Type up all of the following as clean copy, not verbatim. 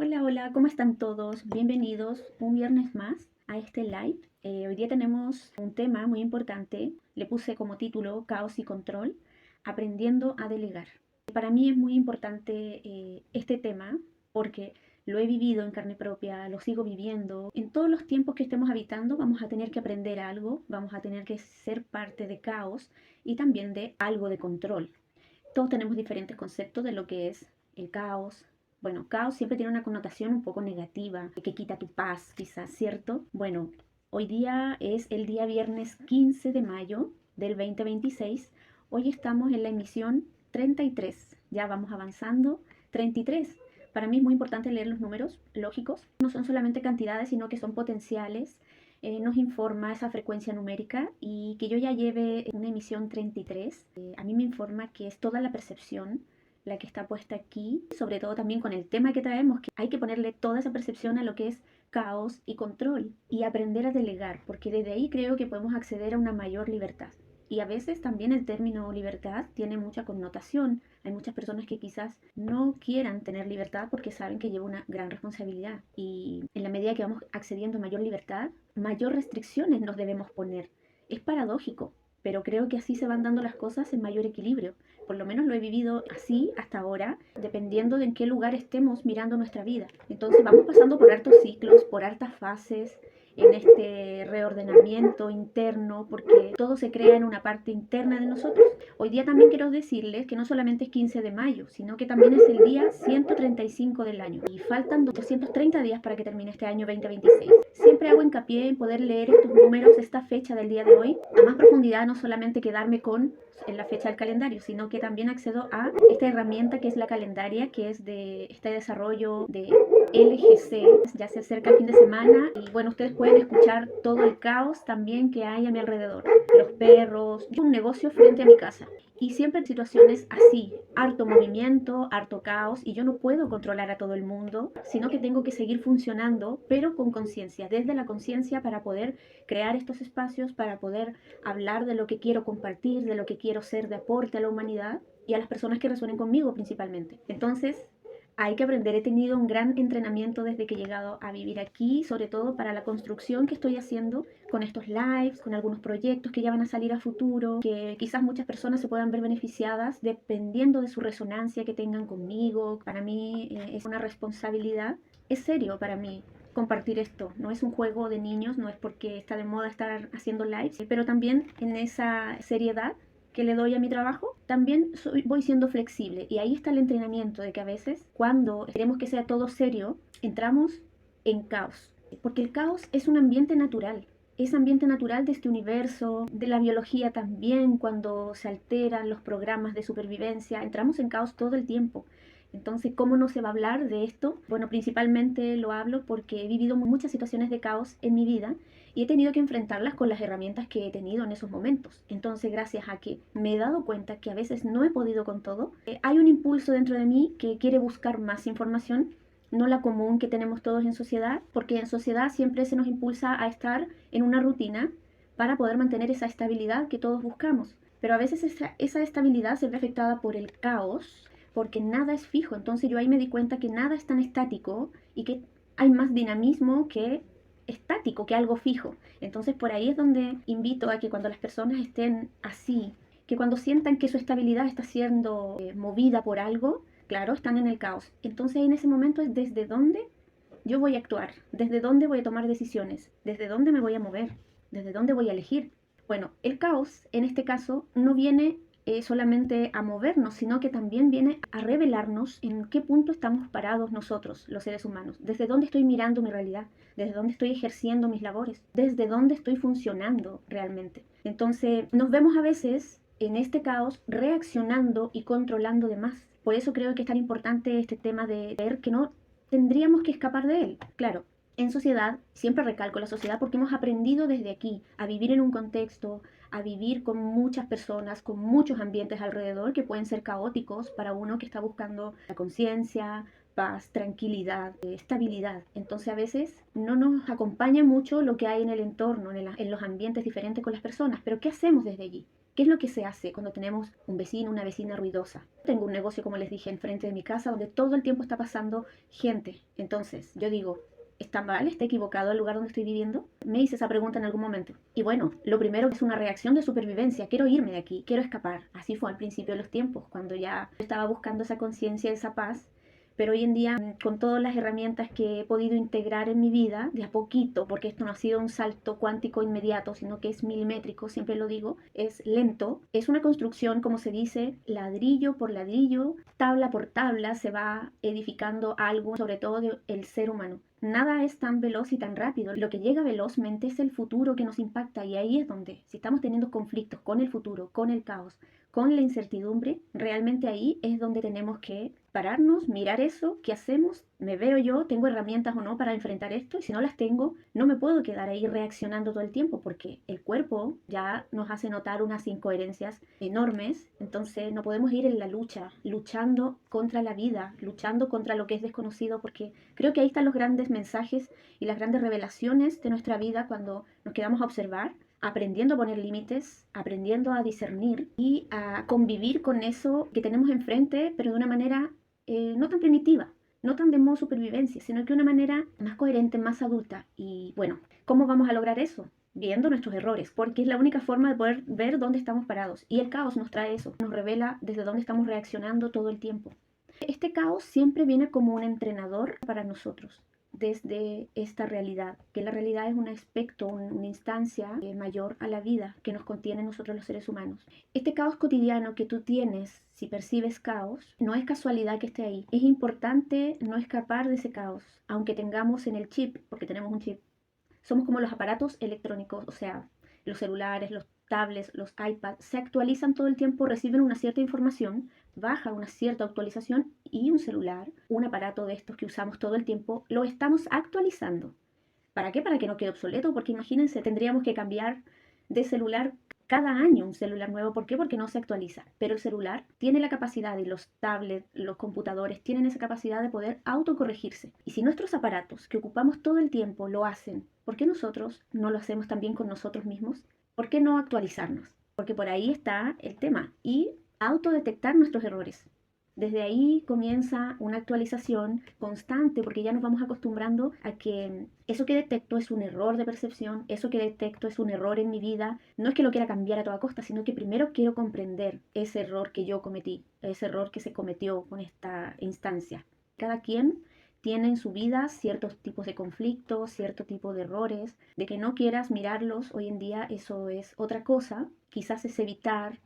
Hola, hola, ¿cómo están todos? Bienvenidos un viernes más a este live. Hoy día tenemos un tema muy importante. Le puse como título Caos y Control, aprendiendo a delegar. Para mí es muy importante este tema porque lo he vivido en carne propia, lo sigo viviendo. En todos los tiempos que estemos habitando vamos a tener que aprender algo, vamos a tener que ser parte de caos y también de algo de control. Todos tenemos diferentes conceptos de lo que es el caos. Bueno, caos siempre tiene una connotación un poco negativa, que quita tu paz, quizás, ¿cierto? Bueno, hoy día es el día viernes 15 de mayo del 2026. Hoy estamos en la emisión 33. Ya vamos avanzando. 33. Para mí es muy importante leer los números lógicos. No son solamente cantidades, sino que son potenciales. Nos informa esa frecuencia numérica y que yo ya lleve una emisión 33, a mí me informa que es toda la percepción la que está puesta aquí, sobre todo también con el tema que traemos, que hay que ponerle toda esa percepción a lo que es caos y control y aprender a delegar, porque desde ahí creo que podemos acceder a una mayor libertad. Y a veces también el término libertad tiene mucha connotación. Hay muchas personas que quizás no quieran tener libertad porque saben que lleva una gran responsabilidad. Y en la medida que vamos accediendo a mayor libertad, mayor restricciones nos debemos poner. Es paradójico, pero creo que así se van dando las cosas en mayor equilibrio. Por lo menos lo he vivido así hasta ahora, dependiendo de en qué lugar estemos mirando nuestra vida. Entonces vamos pasando por hartos ciclos, por hartas fases, en este reordenamiento interno, porque todo se crea en una parte interna de nosotros. Hoy día también quiero decirles que no solamente es 15 de mayo, sino que también es el día 135 del año y faltan 230 días para que termine este año 2026. Siempre hago hincapié en poder leer estos números, esta fecha del día de hoy, a más profundidad, no solamente quedarme con en la fecha del calendario, sino que también accedo a esta herramienta que es la calendaria, que es de este desarrollo de LGC. Ya se acerca el fin de semana y bueno, ustedes pueden escuchar todo el caos también que hay a mi alrededor. Los perros, un negocio frente a mi casa. Y siempre en situaciones así, harto movimiento, harto caos, y yo no puedo controlar a todo el mundo, sino que tengo que seguir funcionando, pero con conciencia, desde la conciencia para poder crear estos espacios, para poder hablar de lo que quiero compartir, de lo que quiero ser de aporte a la humanidad y a las personas que resuenen conmigo principalmente. Entonces, hay que aprender. He tenido un gran entrenamiento desde que he llegado a vivir aquí, sobre todo para la construcción que estoy haciendo con estos lives, con algunos proyectos que ya van a salir a futuro, que quizás muchas personas se puedan ver beneficiadas dependiendo de su resonancia que tengan conmigo. Para mí es una responsabilidad. Es serio para mí compartir esto. No es un juego de niños, no es porque está de moda estar haciendo lives, pero también en esa seriedad que le doy a mi trabajo, también voy siendo flexible. Y ahí está el entrenamiento de que a veces, cuando queremos que sea todo serio, entramos en caos. Porque el caos es un ambiente natural. Es ambiente natural de este universo, de la biología también, cuando se alteran los programas de supervivencia, entramos en caos todo el tiempo. Entonces, ¿cómo no se va a hablar de esto? Bueno, principalmente lo hablo porque he vivido muchas situaciones de caos en mi vida y he tenido que enfrentarlas con las herramientas que he tenido en esos momentos. Entonces, gracias a que me he dado cuenta que a veces no he podido con todo, hay un impulso dentro de mí que quiere buscar más información, no la común que tenemos todos en sociedad, porque en sociedad siempre se nos impulsa a estar en una rutina para poder mantener esa estabilidad que todos buscamos. Pero a veces esa estabilidad se ve afectada por el caos, porque nada es fijo. Entonces yo ahí me di cuenta que nada es tan estático y que hay más dinamismo que estático, que algo fijo. Entonces por ahí es donde invito a que cuando las personas estén así, que cuando sientan que su estabilidad está siendo movida por algo, claro, están en el caos. Entonces en ese momento es desde dónde yo voy a actuar, desde dónde voy a tomar decisiones, desde dónde me voy a mover, desde dónde voy a elegir. Bueno, el caos en este caso no viene solamente a movernos, sino que también viene a revelarnos en qué punto estamos parados nosotros, los seres humanos, desde dónde estoy mirando mi realidad, desde dónde estoy ejerciendo mis labores, desde dónde estoy funcionando realmente. Entonces, nos vemos a veces en este caos reaccionando y controlando de más. Por eso creo que es tan importante este tema de ver que no tendríamos que escapar de él. Claro, en sociedad, siempre recalco la sociedad porque hemos aprendido desde aquí a vivir en un contexto, a vivir con muchas personas, con muchos ambientes alrededor que pueden ser caóticos para uno que está buscando la conciencia, paz, tranquilidad, estabilidad. Entonces a veces no nos acompaña mucho lo que hay en el entorno, en los ambientes diferentes con las personas, pero ¿qué hacemos desde allí? ¿Qué es lo que se hace cuando tenemos un vecino, una vecina ruidosa? Tengo un negocio, como les dije, enfrente de mi casa donde todo el tiempo está pasando gente. Entonces yo digo, ¿está mal? ¿Está equivocado el lugar donde estoy viviendo? Me hice esa pregunta en algún momento. Y bueno, lo primero es una reacción de supervivencia. Quiero irme de aquí, quiero escapar. Así fue al principio de los tiempos, cuando ya estaba buscando esa conciencia, esa paz. Pero hoy en día, con todas las herramientas que he podido integrar en mi vida, de a poquito, porque esto no ha sido un salto cuántico inmediato, sino que es milimétrico, siempre lo digo, es lento, es una construcción, como se dice, ladrillo por ladrillo, tabla por tabla, se va edificando algo, sobre todo del ser humano. Nada es tan veloz y tan rápido. Lo que llega velozmente es el futuro que nos impacta y ahí es donde, si estamos teniendo conflictos con el futuro, con el caos, con la incertidumbre, realmente ahí es donde tenemos que pararnos, mirar eso, ¿qué hacemos? ¿Me veo yo? ¿Tengo herramientas o no para enfrentar esto? Y si no las tengo, no me puedo quedar ahí reaccionando todo el tiempo porque el cuerpo ya nos hace notar unas incoherencias enormes. Entonces no podemos ir en la lucha, luchando contra la vida, luchando contra lo que es desconocido, porque creo que ahí están los grandes mensajes y las grandes revelaciones de nuestra vida cuando nos quedamos a observar, aprendiendo a poner límites, aprendiendo a discernir y a convivir con eso que tenemos enfrente, pero de una manera no tan primitiva, no tan de modo supervivencia, sino que de una manera más coherente, más adulta. Y bueno, ¿cómo vamos a lograr eso? Viendo nuestros errores, porque es la única forma de poder ver dónde estamos parados. Y el caos nos trae eso, nos revela desde dónde estamos reaccionando todo el tiempo. Este caos siempre viene como un entrenador para nosotros desde esta realidad, que la realidad es un aspecto, una instancia mayor a la vida que nos contiene nosotros los seres humanos. Este caos cotidiano que tú tienes, si percibes caos, no es casualidad que esté ahí. Es importante no escapar de ese caos, aunque tengamos en el chip, porque tenemos un chip. Somos como los aparatos electrónicos, o sea, los celulares, los tablets, los iPads, se actualizan todo el tiempo, reciben una cierta información, baja una cierta actualización y un celular, un aparato de estos que usamos todo el tiempo, lo estamos actualizando. ¿Para qué? Para que no quede obsoleto, porque imagínense, tendríamos que cambiar de celular cada año un celular nuevo. ¿Por qué? Porque no se actualiza. Pero el celular tiene la capacidad y los tablets, los computadores tienen esa capacidad de poder autocorregirse. Y si nuestros aparatos que ocupamos todo el tiempo lo hacen, ¿por qué nosotros no lo hacemos también con nosotros mismos? ¿Por qué no actualizarnos? Porque por ahí está el tema. Y autodetectar nuestros errores. Desde ahí comienza una actualización constante porque ya nos vamos acostumbrando a que eso que detecto es un error de percepción, eso que detecto es un error en mi vida. No es que lo quiera cambiar a toda costa, sino que primero quiero comprender ese error que yo cometí, ese error que se cometió con esta instancia. Cada quien tiene en su vida ciertos tipos de conflictos, cierto tipo de errores. De que no quieras mirarlos hoy en día, eso es otra cosa. Quizás es evitar,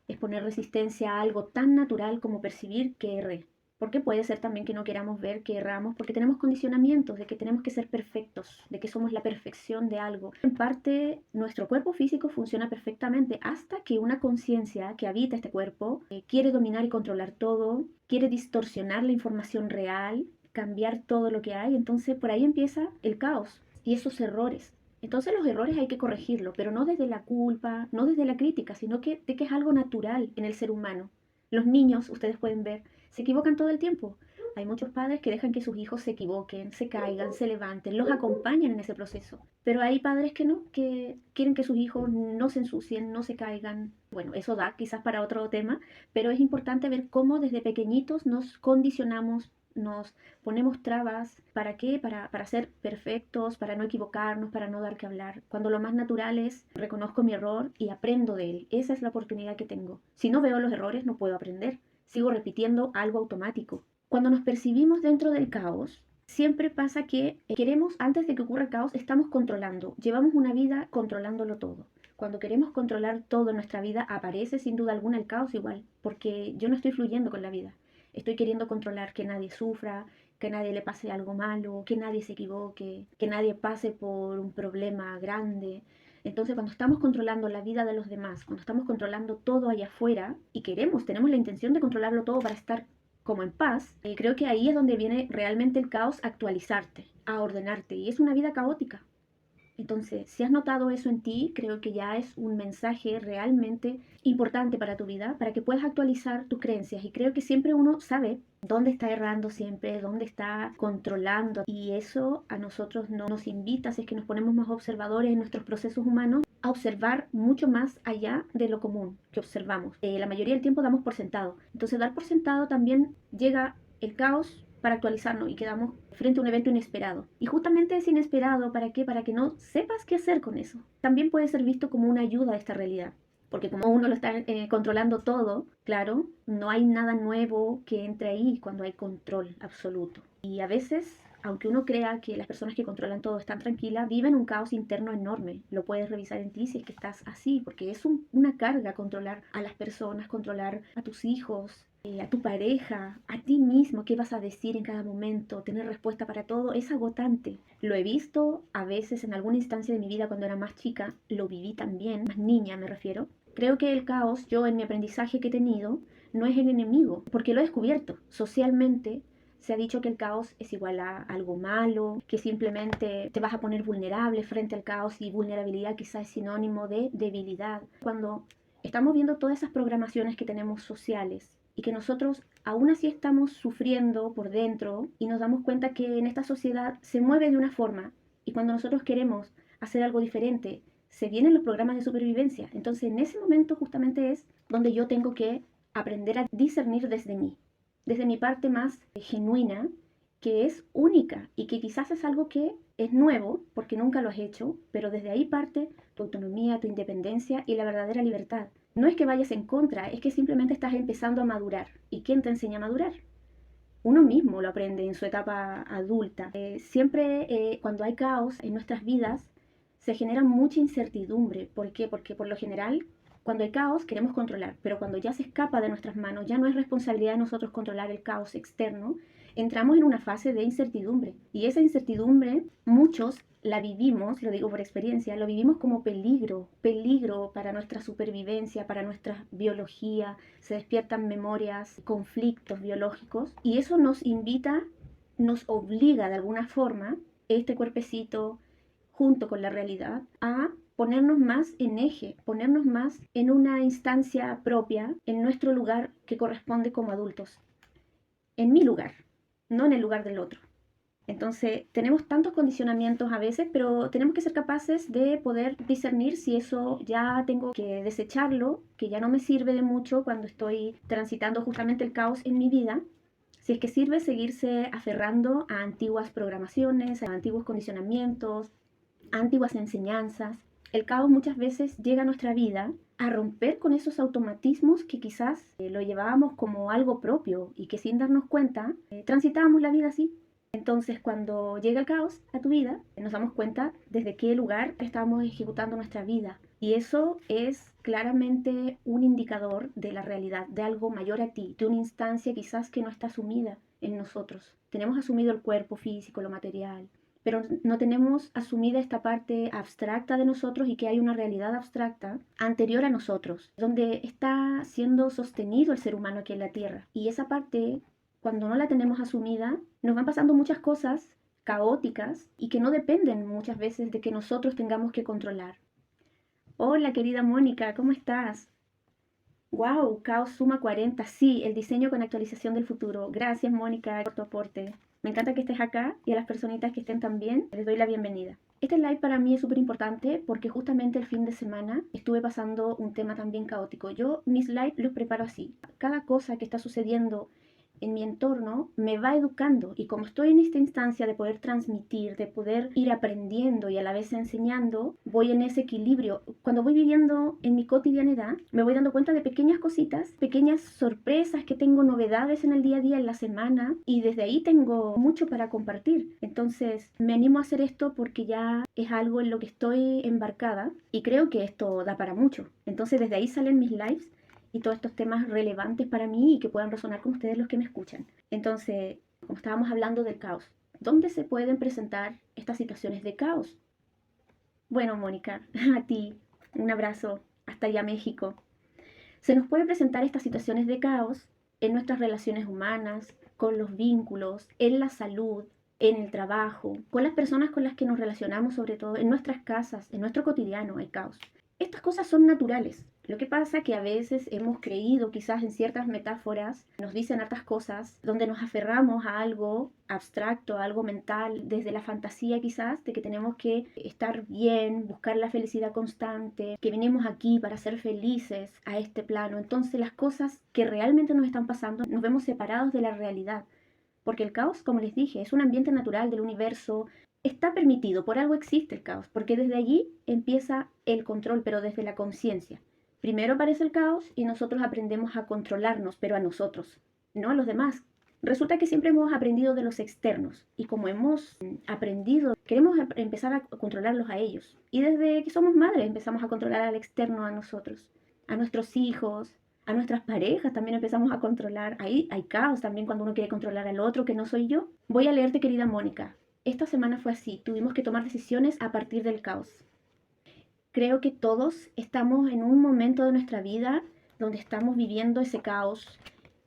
es poner resistencia a algo tan natural como percibir que erré. Porque puede ser también que no queramos ver que erramos, porque tenemos condicionamientos de que tenemos que ser perfectos, de que somos la perfección de algo. En parte, nuestro cuerpo físico funciona perfectamente hasta que una conciencia que habita este cuerpo quiere dominar y controlar todo, quiere distorsionar la información real, cambiar todo lo que hay. Entonces, por ahí empieza el caos y esos errores. Entonces los errores hay que corregirlos, pero no desde la culpa, no desde la crítica, sino que de que es algo natural en el ser humano. Los niños, ustedes pueden ver, se equivocan todo el tiempo. Hay muchos padres que dejan que sus hijos se equivoquen, se caigan, se levanten, los acompañan en ese proceso. Pero hay padres que no, que quieren que sus hijos no se ensucien, no se caigan. Bueno, eso da quizás para otro tema, pero es importante ver cómo desde pequeñitos nos condicionamos, nos ponemos trabas. ¿Para qué? Para ser perfectos, para no equivocarnos, para no dar que hablar. Cuando lo más natural es reconozco mi error y aprendo de él. Esa es la oportunidad que tengo. Si no veo los errores, no puedo aprender. Sigo repitiendo algo automático. Cuando nos percibimos dentro del caos, siempre pasa que queremos, antes de que ocurra el caos, estamos controlando. Llevamos una vida controlándolo todo. Cuando queremos controlar todo en nuestra vida, aparece sin duda alguna el caos igual, porque yo no estoy fluyendo con la vida. Estoy queriendo controlar que nadie sufra, que nadie le pase algo malo, que nadie se equivoque, que nadie pase por un problema grande. Entonces, cuando estamos controlando la vida de los demás, cuando estamos controlando todo allá afuera y tenemos la intención de controlarlo todo para estar como en paz, creo que ahí es donde viene realmente el caos a actualizarte, a ordenarte. Y es una vida caótica. Entonces, si has notado eso en ti, creo que ya es un mensaje realmente importante para tu vida, para que puedas actualizar tus creencias. Y creo que siempre uno sabe dónde está errando siempre, dónde está controlando. Y eso a nosotros no nos invita, si es que nos ponemos más observadores en nuestros procesos humanos, a observar mucho más allá de lo común que observamos. La mayoría del tiempo damos por sentado. Entonces dar por sentado también llega el caos para actualizarnos y quedamos frente a un evento inesperado. Y justamente es inesperado, ¿para qué? Para que no sepas qué hacer con eso. También puede ser visto como una ayuda a esta realidad. Porque como uno lo está controlando todo, claro, no hay nada nuevo que entre ahí cuando hay control absoluto. Y a veces, aunque uno crea que las personas que controlan todo están tranquilas, viven un caos interno enorme. Lo puedes revisar en ti si es que estás así, porque es una carga controlar a las personas, controlar a tus hijos, a tu pareja, a ti mismo, qué vas a decir en cada momento, tener respuesta para todo, es agotante. Lo he visto a veces en alguna instancia de mi vida cuando era más chica, lo viví también, más niña me refiero. Creo que el caos, yo en mi aprendizaje que he tenido, no es el enemigo, porque lo he descubierto. Socialmente se ha dicho que el caos es igual a algo malo, que simplemente te vas a poner vulnerable frente al caos y vulnerabilidad quizás es sinónimo de debilidad. Cuando estamos viendo todas esas programaciones que tenemos sociales y que nosotros aún así estamos sufriendo por dentro y nos damos cuenta que en esta sociedad se mueve de una forma y cuando nosotros queremos hacer algo diferente, se vienen los programas de supervivencia. Entonces en ese momento justamente es donde yo tengo que aprender a discernir desde mi parte más genuina, que es única y que quizás es algo que es nuevo porque nunca lo has hecho, pero desde ahí parte tu autonomía, tu independencia y la verdadera libertad. No es que vayas en contra, es que simplemente estás empezando a madurar. ¿Y quién te enseña a madurar? Uno mismo lo aprende en su etapa adulta. Siempre cuando hay caos en nuestras vidas, se genera mucha incertidumbre. ¿Por qué? Porque por lo general, cuando hay caos, queremos controlar, pero cuando ya se escapa de nuestras manos, ya no es responsabilidad de nosotros controlar el caos externo, entramos en una fase de incertidumbre. Y esa incertidumbre, muchos la vivimos, lo digo por experiencia, lo vivimos como peligro, peligro para nuestra supervivencia, para nuestra biología, se despiertan memorias, conflictos biológicos, y eso nos invita, nos obliga de alguna forma, este cuerpecito, junto con la realidad, a ponernos más en eje, ponernos más en una instancia propia, en nuestro lugar que corresponde como adultos, en mi lugar, no en el lugar del otro. Entonces, tenemos tantos condicionamientos a veces, pero tenemos que ser capaces de poder discernir si eso ya tengo que desecharlo, que ya no me sirve de mucho cuando estoy transitando justamente el caos en mi vida. Si es que sirve seguirse aferrando a antiguas programaciones, a antiguos condicionamientos, a antiguas enseñanzas. El caos muchas veces llega a nuestra vida a romper con esos automatismos que quizás lo llevábamos como algo propio y que sin darnos cuenta transitábamos la vida así. Entonces, cuando llega el caos a tu vida, nos damos cuenta desde qué lugar estamos ejecutando nuestra vida. Y eso es claramente un indicador de la realidad, de algo mayor a ti, de una instancia quizás que no está asumida en nosotros. Tenemos asumido el cuerpo físico, lo material, pero no tenemos asumida esta parte abstracta de nosotros y que hay una realidad abstracta anterior a nosotros, donde está siendo sostenido el ser humano aquí en la Tierra. Y esa parte, cuando no la tenemos asumida, nos van pasando muchas cosas caóticas y que no dependen muchas veces de que nosotros tengamos que controlar. Hola, querida Mónica, ¿cómo estás? Wow, Caos Suma 40. Sí, el diseño con actualización del futuro. Gracias, Mónica, por tu aporte. Me encanta que estés acá y a las personitas que estén también, les doy la bienvenida. Este live para mí es súper importante porque justamente el fin de semana estuve pasando un tema también caótico. Yo mis lives los preparo así. Cada cosa que está sucediendo en mi entorno me va educando y como estoy en esta instancia de poder transmitir, de poder ir aprendiendo y a la vez enseñando, voy en ese equilibrio. Cuando voy viviendo en mi cotidianidad, me voy dando cuenta de pequeñas cositas, pequeñas sorpresas que tengo, novedades en el día a día, en la semana y desde ahí tengo mucho para compartir. Entonces me animo a hacer esto porque ya es algo en lo que estoy embarcada y creo que esto da para mucho. Entonces desde ahí salen mis lives y todos estos temas relevantes para mí y que puedan resonar con ustedes los que me escuchan. Entonces, como estábamos hablando del caos, ¿dónde se pueden presentar estas situaciones de caos? Bueno, Mónica, a ti un abrazo hasta allá México. Se nos puede presentar estas situaciones de caos en nuestras relaciones humanas, con los vínculos, en la salud, en el trabajo, con las personas con las que nos relacionamos, sobre todo en nuestras casas, en nuestro cotidiano hay caos. Estas cosas son naturales. Lo que pasa es que a veces hemos creído quizás en ciertas metáforas, nos dicen hartas cosas, donde nos aferramos a algo abstracto, a algo mental, desde la fantasía quizás, de que tenemos que estar bien, buscar la felicidad constante, que venimos aquí para ser felices a este plano. Entonces las cosas que realmente nos están pasando nos vemos separados de la realidad. Porque el caos, como les dije, es un ambiente natural del universo, está permitido, por algo existe el caos, porque desde allí empieza el control, pero desde la conciencia. Primero aparece el caos y nosotros aprendemos a controlarnos, pero a nosotros, no a los demás. Resulta que siempre hemos aprendido de los externos y como hemos aprendido, queremos empezar a controlarlos a ellos. Y desde que somos madres empezamos a controlar al externo a nosotros, a nuestros hijos, a nuestras parejas también empezamos a controlar. Ahí hay caos también cuando uno quiere controlar al otro, que no soy yo. Voy a leerte, querida Mónica. Esta semana fue así, tuvimos que tomar decisiones a partir del caos. Creo que todos estamos en un momento de nuestra vida donde estamos viviendo ese caos,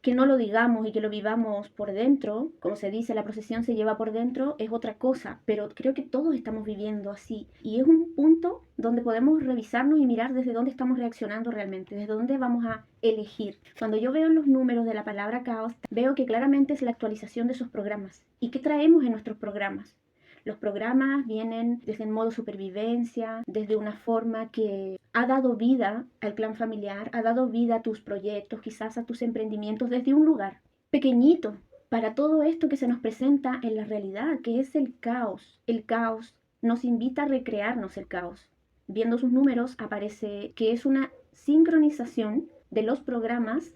que no lo digamos y que lo vivamos por dentro, como se dice, la procesión se lleva por dentro, es otra cosa, pero creo que todos estamos viviendo así. Y es un punto donde podemos revisarnos y mirar desde dónde estamos reaccionando realmente, desde dónde vamos a elegir. Cuando yo veo los números de la palabra caos, veo que claramente es la actualización de esos programas. ¿Y qué traemos en nuestros programas? Los programas vienen desde el modo supervivencia, desde una forma que ha dado vida al clan familiar, ha dado vida a tus proyectos, quizás a tus emprendimientos desde un lugar pequeñito para todo esto que se nos presenta en la realidad, que es el caos. El caos nos invita a recrearnos el caos. Viendo sus números aparece que es una sincronización de los programas,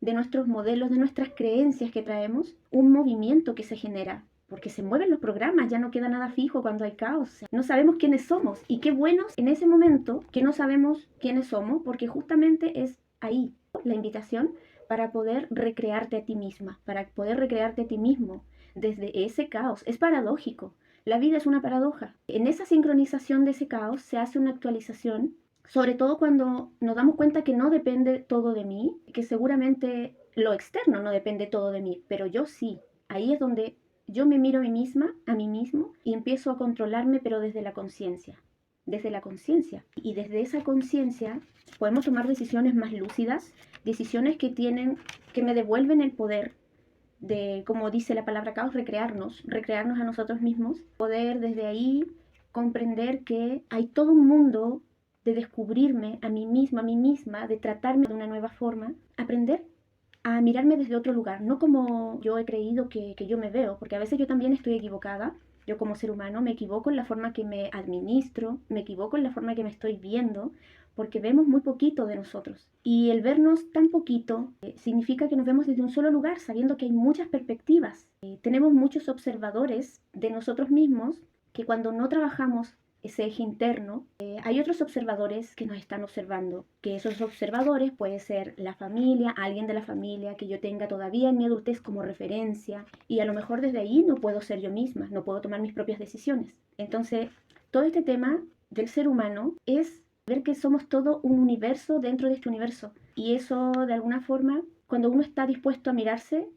de nuestros modelos, de nuestras creencias que traemos, un movimiento que se genera porque se mueven los programas, ya no queda nada fijo cuando hay caos. No sabemos quiénes somos y qué buenos en ese momento que no sabemos quiénes somos, porque justamente es ahí la invitación para poder recrearte a ti misma, para poder recrearte a ti mismo desde ese caos. Es paradójico. La vida es una paradoja. En esa sincronización de ese caos se hace una actualización, sobre todo cuando nos damos cuenta que no depende todo de mí, que seguramente lo externo no depende todo de mí, pero yo sí. Ahí es donde yo me miro a mí misma, a mí mismo, y empiezo a controlarme, pero desde la conciencia. Desde la conciencia. Y desde esa conciencia podemos tomar decisiones más lúcidas, decisiones que me devuelven el poder de, como dice la palabra caos, recrearnos a nosotros mismos, poder desde ahí comprender que hay todo un mundo de descubrirme a mí misma, de tratarme de una nueva forma, aprender a mirarme desde otro lugar, no como yo he creído que yo me veo, porque a veces yo también estoy equivocada, yo como ser humano me equivoco en la forma que me administro, me equivoco en la forma que me estoy viendo, porque vemos muy poquito de nosotros. Y el vernos tan poquito significa que nos vemos desde un solo lugar, sabiendo que hay muchas perspectivas. Tenemos muchos observadores de nosotros mismos que cuando no trabajamos ese eje interno, hay otros observadores que nos están observando, que esos observadores puede ser la familia, alguien de la familia que yo tenga todavía en mi adultez como referencia, y a lo mejor desde ahí no puedo ser yo misma, no puedo tomar mis propias decisiones. Entonces, todo este tema del ser humano es ver que somos todo un universo dentro de este universo, y eso de alguna forma, cuando uno está dispuesto a mirarse,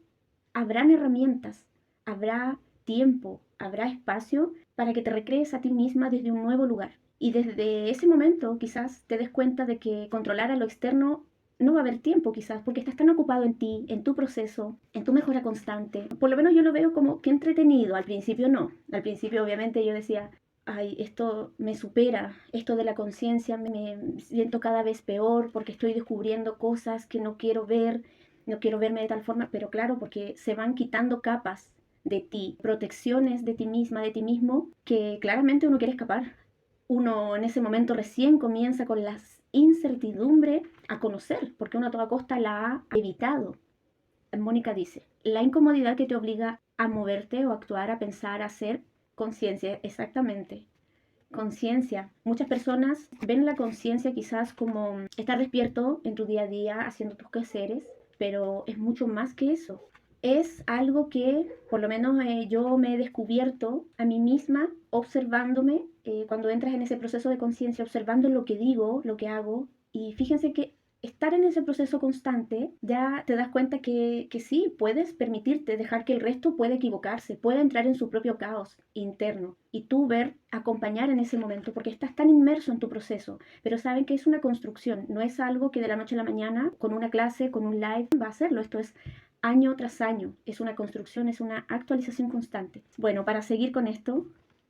habrán herramientas, habrá tiempo, habrá espacio para que te recrees a ti misma desde un nuevo lugar. Y desde ese momento quizás te des cuenta de que controlar a lo externo no va a haber tiempo quizás, porque estás tan ocupado en ti, en tu proceso, en tu mejora constante. Por lo menos yo lo veo como que entretenido. Al principio no. Al principio obviamente yo decía, ay, esto me supera, esto de la conciencia me siento cada vez peor porque estoy descubriendo cosas que no quiero ver, no quiero verme de tal forma, pero claro, porque se van quitando capas de ti, protecciones de ti misma, de ti mismo, que claramente uno quiere escapar. Uno en ese momento recién comienza con la incertidumbre a conocer, porque uno a toda costa la ha evitado. Mónica dice, la incomodidad que te obliga a moverte o actuar, a pensar, a hacer conciencia, exactamente. Conciencia. Muchas personas ven la conciencia quizás como estar despierto en tu día a día haciendo tus quehaceres, pero es mucho más que eso. Es algo que por lo menos yo me he descubierto a mí misma observándome cuando entras en ese proceso de conciencia, observando lo que digo, lo que hago. Y fíjense que estar en ese proceso constante, ya te das cuenta que sí, puedes permitirte dejar que el resto pueda equivocarse, pueda entrar en su propio caos interno y tú ver, acompañar en ese momento, porque estás tan inmerso en tu proceso, pero saben que es una construcción, no es algo que de la noche a la mañana, con una clase, con un live, va a hacerlo, esto es año tras año, es una construcción, es una actualización constante. Bueno, para seguir con esto,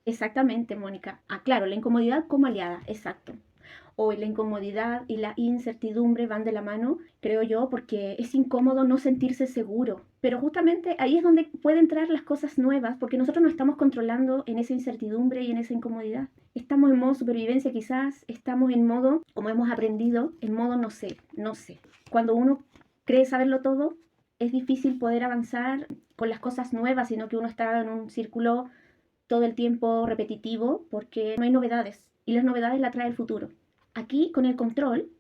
exactamente, Mónica. Ah, claro, la incomodidad como aliada, exacto. Hoy la incomodidad y la incertidumbre van de la mano, creo yo, porque es incómodo no sentirse seguro. Pero justamente ahí es donde pueden entrar las cosas nuevas, porque nosotros no estamos controlando en esa incertidumbre y en esa incomodidad. Estamos en modo supervivencia quizás, estamos en modo, como hemos aprendido, en modo no sé, no sé. Cuando uno cree saberlo todo, es difícil poder avanzar con las cosas nuevas, sino que uno está en un círculo todo el tiempo repetitivo porque no hay novedades y las novedades la trae el futuro. Aquí con el control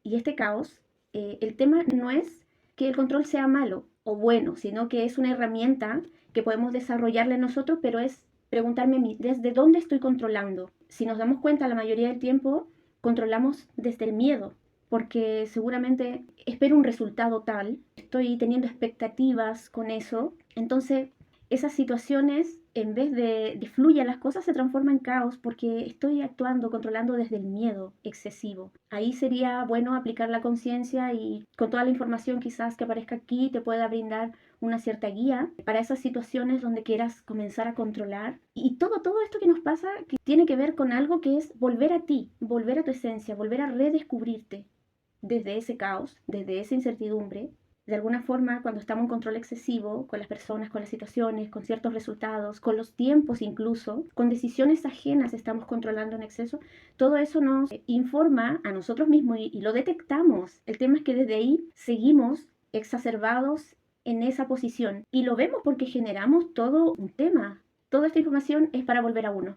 y este caos, el tema no es que el control sea malo o bueno, sino que es una herramienta que podemos desarrollarle nosotros, pero es preguntarme a mí, ¿desde dónde estoy controlando? Si nos damos cuenta, la mayoría del tiempo controlamos desde el miedo, porque seguramente espero un resultado tal, estoy teniendo expectativas con eso, entonces esas situaciones, en vez de fluya las cosas, se transforman en caos porque estoy actuando, controlando desde el miedo excesivo. Ahí sería bueno aplicar la conciencia y con toda la información quizás que aparezca aquí te pueda brindar una cierta guía para esas situaciones donde quieras comenzar a controlar. Y todo esto que nos pasa que tiene que ver con algo que es volver a ti, volver a tu esencia, volver a redescubrirte desde ese caos, desde esa incertidumbre. De alguna forma, cuando estamos en control excesivo con las personas, con las situaciones, con ciertos resultados, con los tiempos incluso, con decisiones ajenas estamos controlando en exceso, todo eso nos informa a nosotros mismos y lo detectamos. El tema es que desde ahí seguimos exacerbados en esa posición y lo vemos porque generamos todo un tema. Toda esta información es para volver a uno.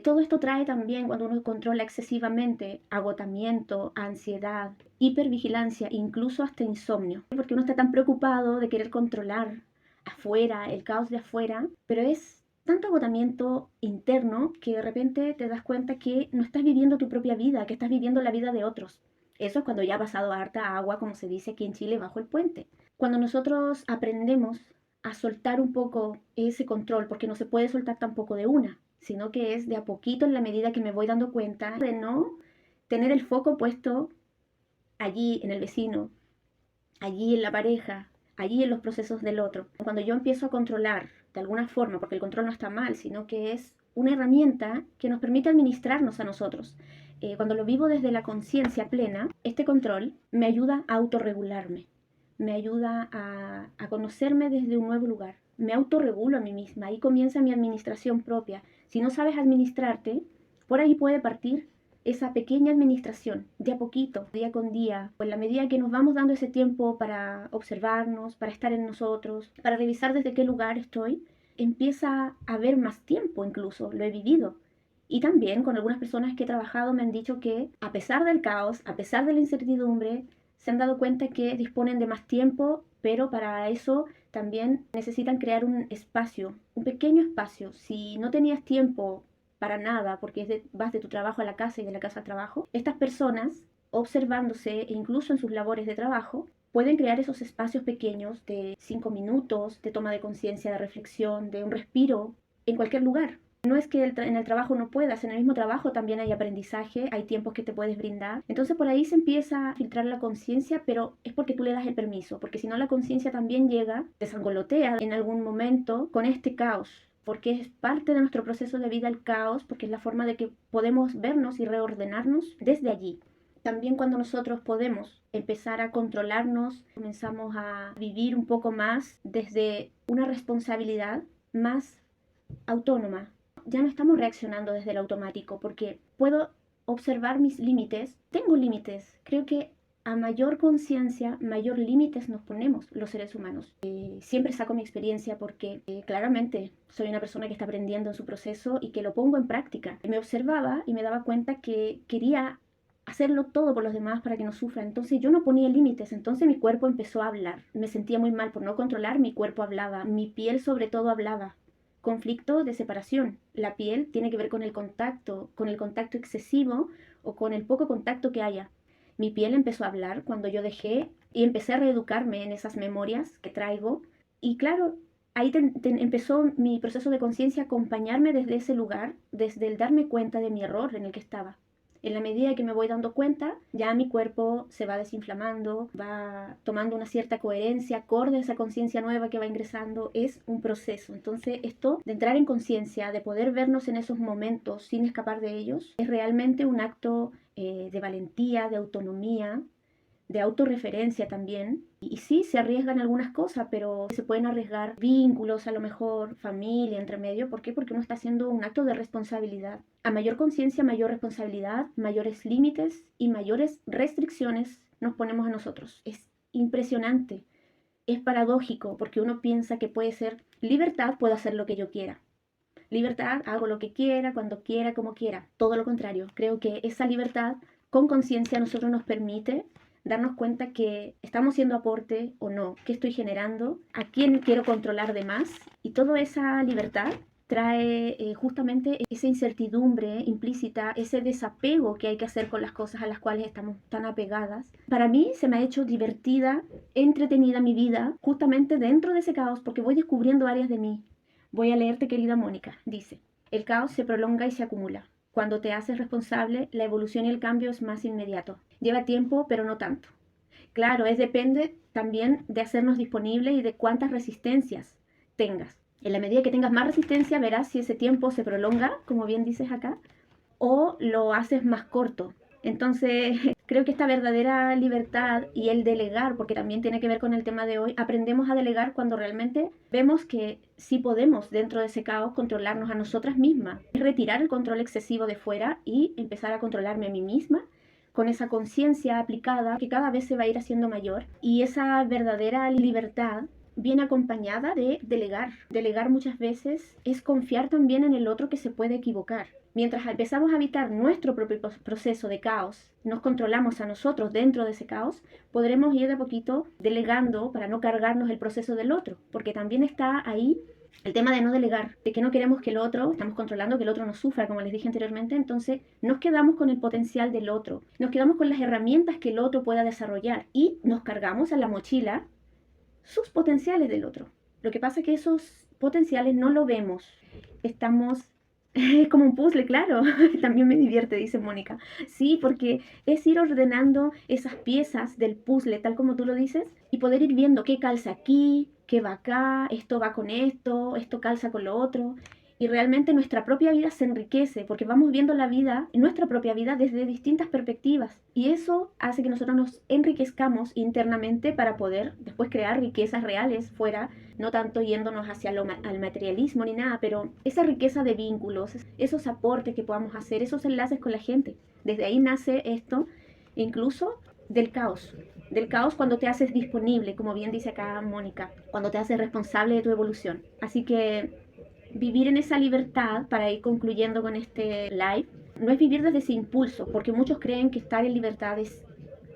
Todo esto trae también, cuando uno controla excesivamente, agotamiento, ansiedad, hipervigilancia, incluso hasta insomnio, porque uno está tan preocupado de querer controlar afuera, el caos de afuera, pero es tanto agotamiento interno que de repente te das cuenta que no estás viviendo tu propia vida, que estás viviendo la vida de otros. Eso es cuando ya ha pasado harta agua, como se dice aquí en Chile, bajo el puente. Cuando nosotros aprendemos a soltar un poco ese control, porque no se puede soltar tampoco de una, sino que es de a poquito en la medida que me voy dando cuenta de no tener el foco puesto allí en el vecino, allí en la pareja, allí en los procesos del otro. Cuando yo empiezo a controlar de alguna forma, porque el control no está mal, sino que es una herramienta que nos permite administrarnos a nosotros. Cuando lo vivo desde la conciencia plena, este control me ayuda a autorregularme, me ayuda a conocerme desde un nuevo lugar, me autorregulo a mí misma, ahí comienza mi administración propia. Si no sabes administrarte, por ahí puede partir esa pequeña administración, de a poquito, día con día, o en la medida que nos vamos dando ese tiempo para observarnos, para estar en nosotros, para revisar desde qué lugar estoy, empieza a haber más tiempo incluso, lo he vivido. Y también con algunas personas que he trabajado me han dicho que a pesar del caos, a pesar de la incertidumbre, se han dado cuenta que disponen de más tiempo, pero para eso también necesitan crear un espacio, un pequeño espacio. Si no tenías tiempo para nada, porque vas de tu trabajo a la casa y de la casa al trabajo, estas personas, observándose e incluso en sus labores de trabajo, pueden crear esos espacios pequeños de 5 minutos de toma de conciencia, de reflexión, de un respiro en cualquier lugar. No es que en el trabajo no puedas, en el mismo trabajo también hay aprendizaje, hay tiempos que te puedes brindar. Entonces por ahí se empieza a filtrar la conciencia, pero es porque tú le das el permiso, porque si no la conciencia también llega, te sangolotea en algún momento con este caos, porque es parte de nuestro proceso de vida el caos, porque es la forma de que podemos vernos y reordenarnos desde allí. También cuando nosotros podemos empezar a controlarnos, comenzamos a vivir un poco más desde una responsabilidad más autónoma. Ya no estamos reaccionando desde el automático porque puedo observar mis límites. Tengo límites. Creo que a mayor conciencia, mayor límites nos ponemos los seres humanos. Siempre saco mi experiencia porque claramente soy una persona que está aprendiendo en su proceso y que lo pongo en práctica. Me observaba y me daba cuenta que quería hacerlo todo por los demás para que no sufran. Entonces yo no ponía límites, entonces mi cuerpo empezó a hablar. Me sentía muy mal por no controlar, mi cuerpo hablaba, mi piel sobre todo hablaba. Conflicto de separación. La piel tiene que ver con el contacto excesivo o con el poco contacto que haya. Mi piel empezó a hablar cuando yo dejé y empecé a reeducarme en esas memorias que traigo. Y claro, ahí empezó mi proceso de conciencia a acompañarme desde ese lugar, desde el darme cuenta de mi error en el que estaba. En la medida que me voy dando cuenta, ya mi cuerpo se va desinflamando, va tomando una cierta coherencia acorde a esa conciencia nueva que va ingresando. Es un proceso. Entonces, esto de entrar en conciencia, de poder vernos en esos momentos sin escapar de ellos, es realmente un acto de valentía, de autonomía, de autorreferencia también. Y sí, se arriesgan algunas cosas, pero se pueden arriesgar vínculos, a lo mejor familia entre medio. ¿Por qué? Porque uno está haciendo un acto de responsabilidad. A mayor conciencia, mayor responsabilidad, mayores límites y mayores restricciones nos ponemos a nosotros. Es impresionante, es paradójico, porque uno piensa que puede ser libertad, puedo hacer lo que yo quiera. Libertad, hago lo que quiera, cuando quiera, como quiera. Todo lo contrario, creo que esa libertad con conciencia a nosotros nos permite darnos cuenta que estamos siendo aporte o no, qué estoy generando, a quién quiero controlar de más. Y toda esa libertad trae justamente esa incertidumbre implícita, ese desapego que hay que hacer con las cosas a las cuales estamos tan apegadas. Para mí se me ha hecho divertida, entretenida mi vida, justamente dentro de ese caos, porque voy descubriendo áreas de mí. Voy a leerte, querida Mónica. Dice, el caos se prolonga y se acumula. Cuando te haces responsable, la evolución y el cambio es más inmediato. Lleva tiempo, pero no tanto. Claro, depende también de hacernos disponibles y de cuántas resistencias tengas. En la medida que tengas más resistencia, verás si ese tiempo se prolonga, como bien dices acá, o lo haces más corto. Entonces, creo que esta verdadera libertad y el delegar, porque también tiene que ver con el tema de hoy, aprendemos a delegar cuando realmente vemos que sí podemos dentro de ese caos controlarnos a nosotras mismas, retirar el control excesivo de fuera y empezar a controlarme a mí misma con esa conciencia aplicada que cada vez se va a ir haciendo mayor. Y esa verdadera libertad viene acompañada de delegar. Delegar muchas veces es confiar también en el otro que se puede equivocar. Mientras empezamos a habitar nuestro propio proceso de caos, nos controlamos a nosotros dentro de ese caos, podremos ir de a poquito delegando para no cargarnos el proceso del otro, porque también está ahí el tema de no delegar, de que no queremos que el otro, estamos controlando que el otro no sufra, como les dije anteriormente, entonces nos quedamos con el potencial del otro, nos quedamos con las herramientas que el otro pueda desarrollar y nos cargamos a la mochila sus potenciales del otro. Lo que pasa es que esos potenciales no lo vemos, estamos es como un puzzle, claro. También me divierte, dice Mónica. Sí, porque es ir ordenando esas piezas del puzzle, tal como tú lo dices, y poder ir viendo qué calza aquí, qué va acá, esto va con esto calza con lo otro. Y realmente nuestra propia vida se enriquece porque vamos viendo la vida, nuestra propia vida, desde distintas perspectivas. Y eso hace que nosotros nos enriquezcamos internamente para poder después crear riquezas reales fuera, no tanto yéndonos hacia al materialismo ni nada, pero esa riqueza de vínculos, esos aportes que podamos hacer, esos enlaces con la gente. Desde ahí nace esto, incluso del caos cuando te haces disponible, como bien dice acá Mónica, cuando te haces responsable de tu evolución. Así que vivir en esa libertad, para ir concluyendo con este live, no es vivir desde ese impulso, porque muchos creen que estar en libertad es,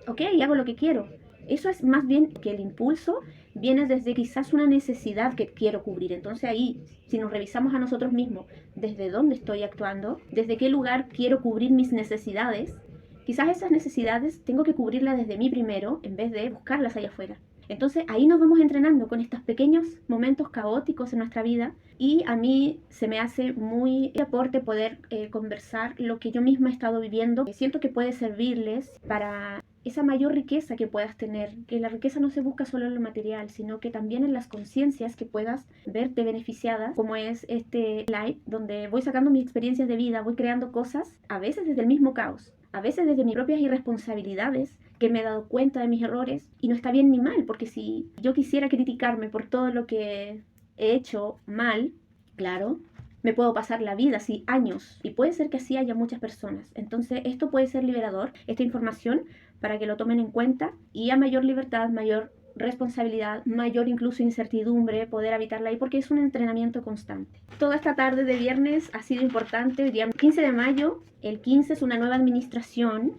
ok, hago lo que quiero. Eso es más bien que el impulso viene desde quizás una necesidad que quiero cubrir. Entonces ahí, si nos revisamos a nosotros mismos, desde dónde estoy actuando, desde qué lugar quiero cubrir mis necesidades, quizás esas necesidades tengo que cubrirlas desde mí primero en vez de buscarlas allá afuera. Entonces ahí nos vamos entrenando con estos pequeños momentos caóticos en nuestra vida y a mí se me hace muy aporte poder conversar lo que yo misma he estado viviendo. Siento que puede servirles para esa mayor riqueza que puedas tener, que la riqueza no se busca solo en lo material, sino que también en las conciencias que puedas verte beneficiadas, como es este live, donde voy sacando mis experiencias de vida, voy creando cosas, a veces desde el mismo caos, a veces desde mis propias irresponsabilidades, que me he dado cuenta de mis errores, y no está bien ni mal, porque si yo quisiera criticarme por todo lo que he hecho mal, claro, me puedo pasar la vida, así, años, y puede ser que así haya muchas personas. Entonces, esto puede ser liberador, esta información, para que lo tomen en cuenta, y a mayor libertad, mayor responsabilidad, mayor incluso incertidumbre, poder habitarla ahí, porque es un entrenamiento constante. Toda esta tarde de viernes ha sido importante, el día 15 de mayo, el 15 es una nueva administración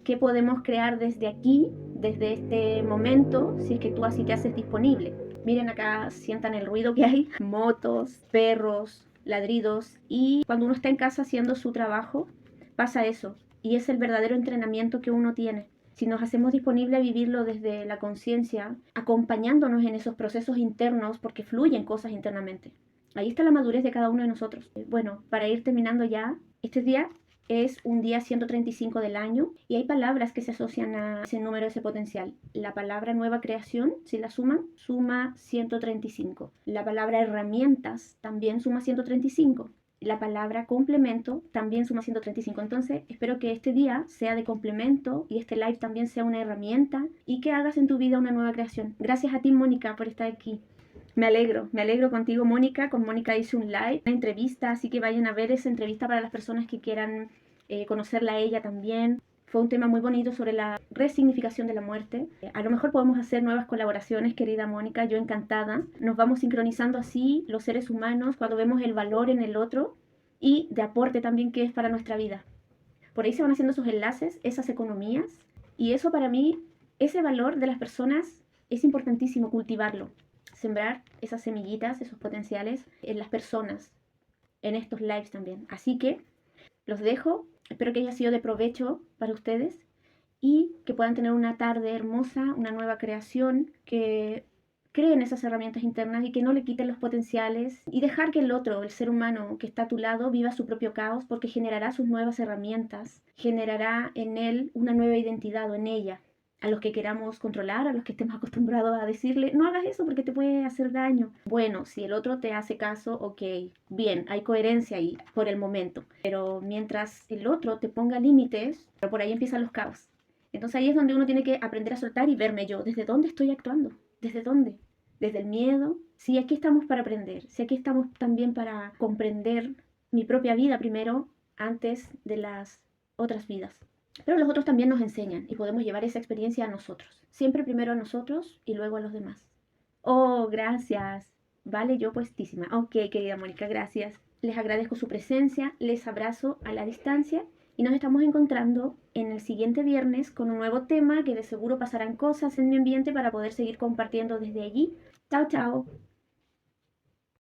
que podemos crear desde aquí, desde este momento, si es que tú así te haces disponible. Miren acá, sientan el ruido que hay, motos, perros, ladridos, y cuando uno está en casa haciendo su trabajo, pasa eso, y es el verdadero entrenamiento que uno tiene. si nos hacemos disponible a vivirlo desde la conciencia, acompañándonos en esos procesos internos, porque fluyen cosas internamente. Ahí está la madurez de cada uno de nosotros. Bueno, para ir terminando ya, este día es un día 135 del año y hay palabras que se asocian a ese número, ese potencial. La palabra nueva creación, si la suman, suma 135. La palabra herramientas también suma 135. La palabra complemento también suma 135. Entonces, espero que este día sea de complemento y este live también sea una herramienta y que hagas en tu vida una nueva creación. Gracias a ti, Mónica, por estar aquí. Me alegro contigo, Mónica. Con Mónica hice un live, una entrevista, así que vayan a ver esa entrevista para las personas que quieran conocerla a ella también. Fue un tema muy bonito sobre la resignificación de la muerte. A lo mejor podemos hacer nuevas colaboraciones, querida Mónica, yo encantada. Nos vamos sincronizando así los seres humanos cuando vemos el valor en el otro y de aporte también que es para nuestra vida. Por ahí se van haciendo esos enlaces, esas economías, y eso para mí, ese valor de las personas es importantísimo cultivarlo, sembrar esas semillitas, esos potenciales en las personas, en estos lives también. Así que los dejo, espero que haya sido de provecho para ustedes y que puedan tener una tarde hermosa, una nueva creación, que creen esas herramientas internas y que no le quiten los potenciales y dejar que el otro, el ser humano que está a tu lado, viva su propio caos porque generará sus nuevas herramientas, generará en él una nueva identidad o en ella. A los que queramos controlar, a los que estemos acostumbrados a decirle, no hagas eso porque te puede hacer daño. Bueno, si el otro te hace caso, ok, bien, hay coherencia ahí por el momento. Pero mientras el otro te ponga límites, por ahí empiezan los caos. Entonces ahí es donde uno tiene que aprender a soltar y verme yo, ¿desde dónde estoy actuando? ¿Desde dónde? ¿Desde el miedo? Sí, aquí estamos para aprender, sí, aquí estamos también para comprender mi propia vida primero antes de las otras vidas. Pero los otros también nos enseñan y podemos llevar esa experiencia a nosotros. Siempre primero a nosotros y luego a los demás. Oh, gracias. Vale, yo puestísima. Ok, querida Mónica, gracias. Les agradezco su presencia, les abrazo a la distancia y nos estamos encontrando en el siguiente viernes con un nuevo tema que de seguro pasarán cosas en mi ambiente para poder seguir compartiendo desde allí. Chao, chao.